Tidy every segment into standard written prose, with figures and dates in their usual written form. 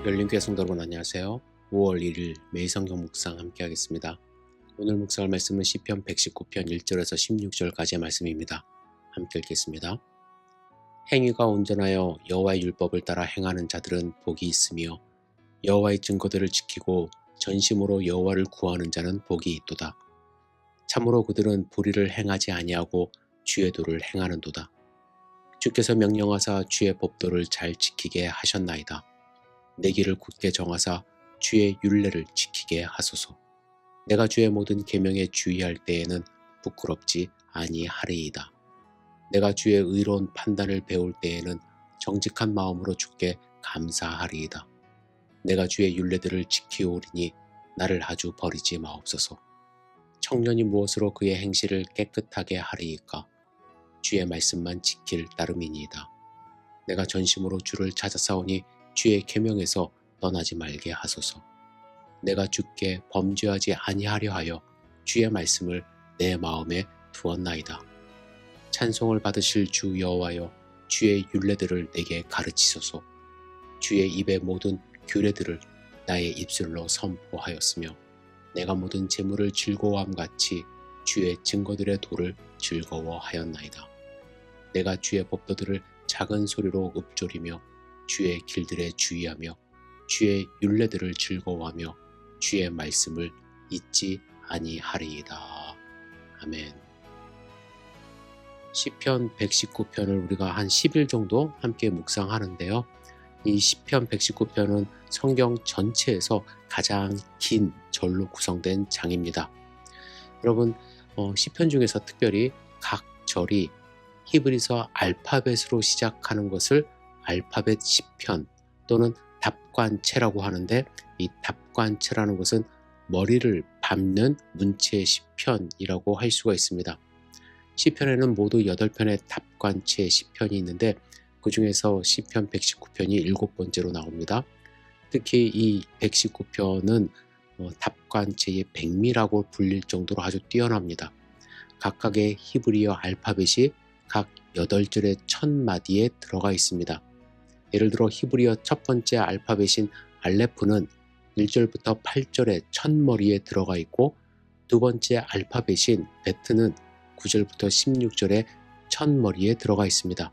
열린교회 성도 여러분 안녕하세요. 5월 1일 매일 성경 묵상 함께 하겠습니다. 오늘 묵상할 말씀은 시편 119편 1절에서 16절까지의 말씀입니다. 함께 읽겠습니다. 행위가 온전하여 여호와의 율법을 따라 행하는 자들은 복이 있으며 여호와의 증거들을 지키고 전심으로 여호와를 구하는 자는 복이 있도다. 참으로 그들은 불의를 행하지 아니하고 주의 도를 행하는도다. 주께서 명령하사 주의 법도를 잘 지키게 하셨나이다. 내 길을 굳게 정하사 주의 율례를 지키게 하소서. 내가 주의 모든 계명에 주의할 때에는 부끄럽지 아니하리이다. 내가 주의 의로운 판단을 배울 때에는 정직한 마음으로 주께 감사하리이다. 내가 주의 율례들을 지키오리니 나를 아주 버리지 마옵소서. 청년이 무엇으로 그의 행실을 깨끗하게 하리이까? 주의 말씀만 지킬 따름이니이다. 내가 전심으로 주를 찾아싸우니 주의 계명에서 떠나지 말게 하소서. 내가 주께 범죄하지 아니하려 하여 주의 말씀을 내 마음에 두었나이다. 찬송을 받으실 주 여호와여, 주의 율례들을 내게 가르치소서. 주의 입의 모든 규례들을 나의 입술로 선포하였으며 내가 모든 재물을 즐거워함 같이 주의 증거들의 도를 즐거워하였나이다. 내가 주의 법도들을 작은 소리로 읊조리며 주의 길들에 주의하며 주의 율례들을 즐거워하며 주의 말씀을 잊지 아니하리이다. 아멘. 시편 119편을 우리가 한 10일 정도 함께 묵상하는데요. 이 시편 119편은 성경 전체에서 가장 긴 절로 구성된 장입니다. 여러분, 시편 중에서 특별히 각 절이 히브리서 알파벳으로 시작하는 것을 알파벳 시편 또는 답관체라고 하는데, 이 답관체라는 것은 머리를 밟는 문체의 시편이라고 할 수가 있습니다. 시편에는 모두 8편의 답관체 시편이 있는데 그 중에서 시편 119편이 7번째로 나옵니다. 특히 이 119편은 답관체의 백미라고 불릴 정도로 아주 뛰어납니다. 각각의 히브리어 알파벳이 각 8절의 첫 마디에 들어가 있습니다. 예를 들어 히브리어 첫 번째 알파벳인 알레프는 1절부터 8절의 첫 머리에 들어가 있고, 두 번째 알파벳인 베트는 9절부터 16절의 첫 머리에 들어가 있습니다.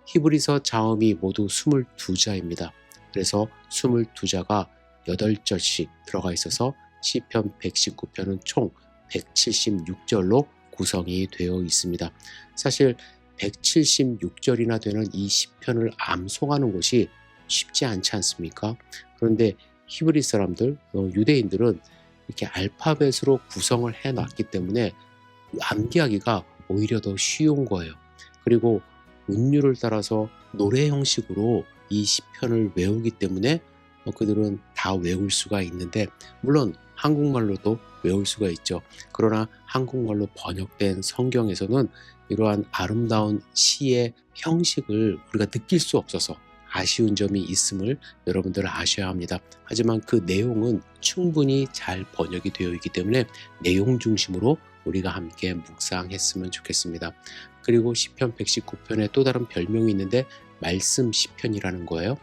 히브리서 자음이 모두 22자입니다. 그래서 22자가 8절씩 들어가 있어서 시편 119편은 총 176절로 구성이 되어 있습니다. 사실 176절이나 되는 이 시편을 암송하는 것이 쉽지 않지 않습니까? 그런데 히브리 사람들, 유대인들은 이렇게 알파벳으로 구성을 해놨기 때문에 암기하기가 오히려 더 쉬운 거예요. 그리고 운율을 따라서 노래 형식으로 이 시편을 외우기 때문에 그들은 다 외울 수가 있는데, 물론 한국말로도 외울 수가 있죠. 그러나 한국말로 번역된 성경에서는 이러한 아름다운 시의 형식을 우리가 느낄 수 없어서 아쉬운 점이 있음을 여러분들 아셔야 합니다. 하지만 그 내용은 충분히 잘 번역이 되어 있기 때문에 내용 중심으로 우리가 함께 묵상했으면 좋겠습니다. 그리고 시편 119편에 또 다른 별명이 있는데 말씀 시편이라는 거예요.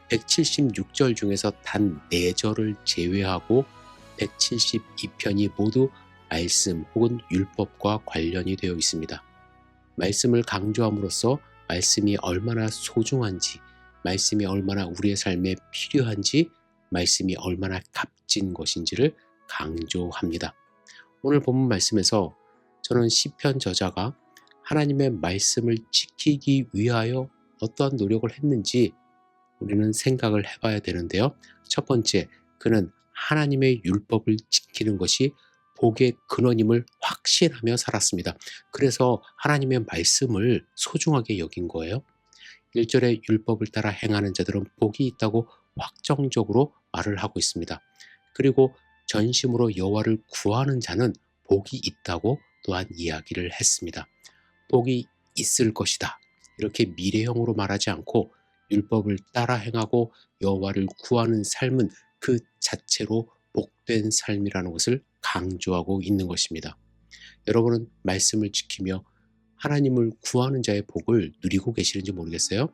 176절 중에서 단 4절을 제외하고 172편이 모두 말씀 혹은 율법과 관련이 되어 있습니다. 말씀을 강조함으로써 말씀이 얼마나 소중한지, 말씀이 얼마나 우리의 삶에 필요한지, 말씀이 얼마나 값진 것인지를 강조합니다. 오늘 본문 말씀에서 저는 시편 저자가 하나님의 말씀을 지키기 위하여 어떠한 노력을 했는지 우리는 생각을 해봐야 되는데요. 첫 번째, 그는 하나님의 율법을 지키는 것이 복의 근원임을 확신하며 살았습니다. 그래서 하나님의 말씀을 소중하게 여긴 거예요. 1절의 율법을 따라 행하는 자들은 복이 있다고 확정적으로 말을 하고 있습니다. 그리고 전심으로 여호와를 구하는 자는 복이 있다고 또한 이야기를 했습니다. 복이 있을 것이다, 이렇게 미래형으로 말하지 않고 율법을 따라 행하고 여호와를 구하는 삶은 그 자체로 복된 삶이라는 것을 강조하고 있는 것입니다. 여러분은 말씀을 지키며 하나님을 구하는 자의 복을 누리고 계시는지 모르겠어요.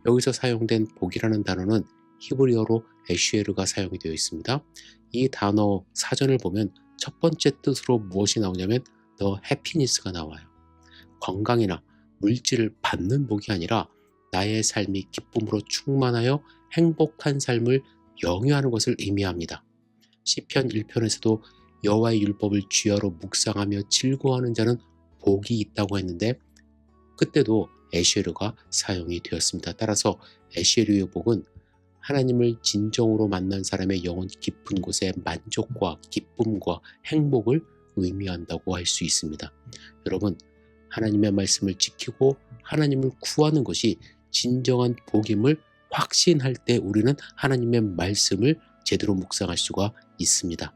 여기서 사용된 복이라는 단어는 히브리어로 에슈에르가 사용이 되어 있습니다. 이 단어 사전을 보면 첫 번째 뜻으로 무엇이 나오냐면 더 해피니스가 나와요. 건강이나 물질을 받는 복이 아니라 나의 삶이 기쁨으로 충만하여 행복한 삶을 영위하는 것을 의미합니다. 시편 1편에서도 여호와의 율법을 주야로 묵상하며 즐거워하는 자는 복이 있다고 했는데 그때도 에쉐르가 사용이 되었습니다. 따라서 에쉐르의 복은 하나님을 진정으로 만난 사람의 영혼 깊은 곳에 만족과 기쁨과 행복을 의미한다고 할 수 있습니다. 여러분, 하나님의 말씀을 지키고 하나님을 구하는 것이 진정한 복임을 확신할 때 우리는 하나님의 말씀을 제대로 묵상할 수가 있습니다.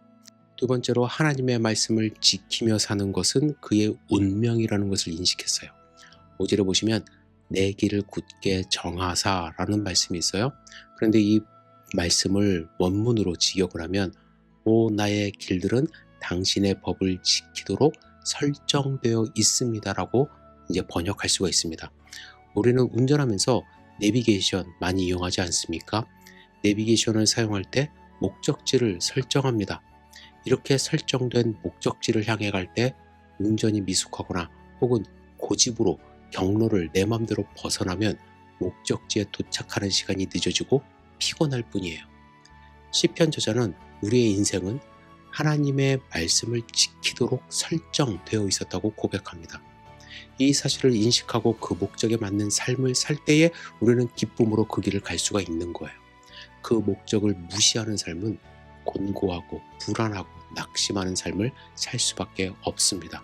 두 번째로 하나님의 말씀을 지키며 사는 것은 그의 운명이라는 것을 인식했어요. 5절에 보시면 내 길을 굳게 정하사라는 말씀이 있어요. 그런데 이 말씀을 원문으로 직역을 하면 오 나의 길들은 당신의 법을 지키도록 설정되어 있습니다라고 이제 번역할 수가 있습니다. 우리는 운전하면서 내비게이션 많이 이용하지 않습니까? 내비게이션을 사용할 때 목적지를 설정합니다. 이렇게 설정된 목적지를 향해 갈 때 운전이 미숙하거나 혹은 고집으로 경로를 내 맘대로 벗어나면 목적지에 도착하는 시간이 늦어지고 피곤할 뿐이에요. 시편 저자는 우리의 인생은 하나님의 말씀을 지키도록 설정되어 있었다고 고백합니다. 이 사실을 인식하고 그 목적에 맞는 삶을 살 때에 우리는 기쁨으로 그 길을 갈 수가 있는 거예요. 그 목적을 무시하는 삶은 곤고하고 불안하고 낙심하는 삶을 살 수밖에 없습니다.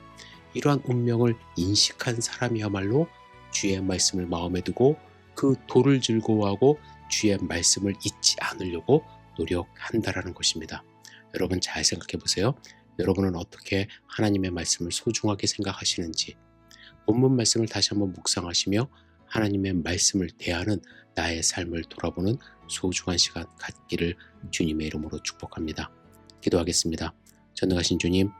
이러한 운명을 인식한 사람이야말로 주의 말씀을 마음에 두고 그 도를 즐거워하고 주의 말씀을 잊지 않으려고 노력한다라는 것입니다. 여러분 잘 생각해 보세요. 여러분은 어떻게 하나님의 말씀을 소중하게 생각하시는지 본문 말씀을 다시 한번 묵상하시며 하나님의 말씀을 대하는 나의 삶을 돌아보는 소중한 시간 갖기를 주님의 이름으로 축복합니다. 기도하겠습니다. 전능하신 주님,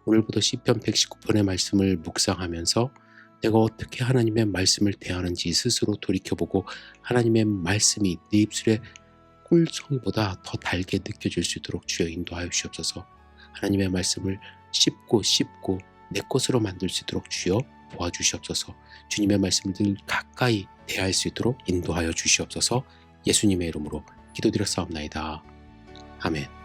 오늘부터 시편 119편의 말씀을 묵상하면서 내가 어떻게 하나님의 말씀을 대하는지 스스로 돌이켜보고 하나님의 말씀이 내 입술에 꿀송이보다 더 달게 느껴질 수 있도록 주여 인도하여 주시옵소서. 하나님의 말씀을 씹고 내 것으로 만들 수 있도록 주여 도와주시옵소서. 주님의 말씀을 늘 가까이 대할 수 있도록 인도하여 주시옵소서. 예수님의 이름으로 기도드렸사옵나이다. 아멘.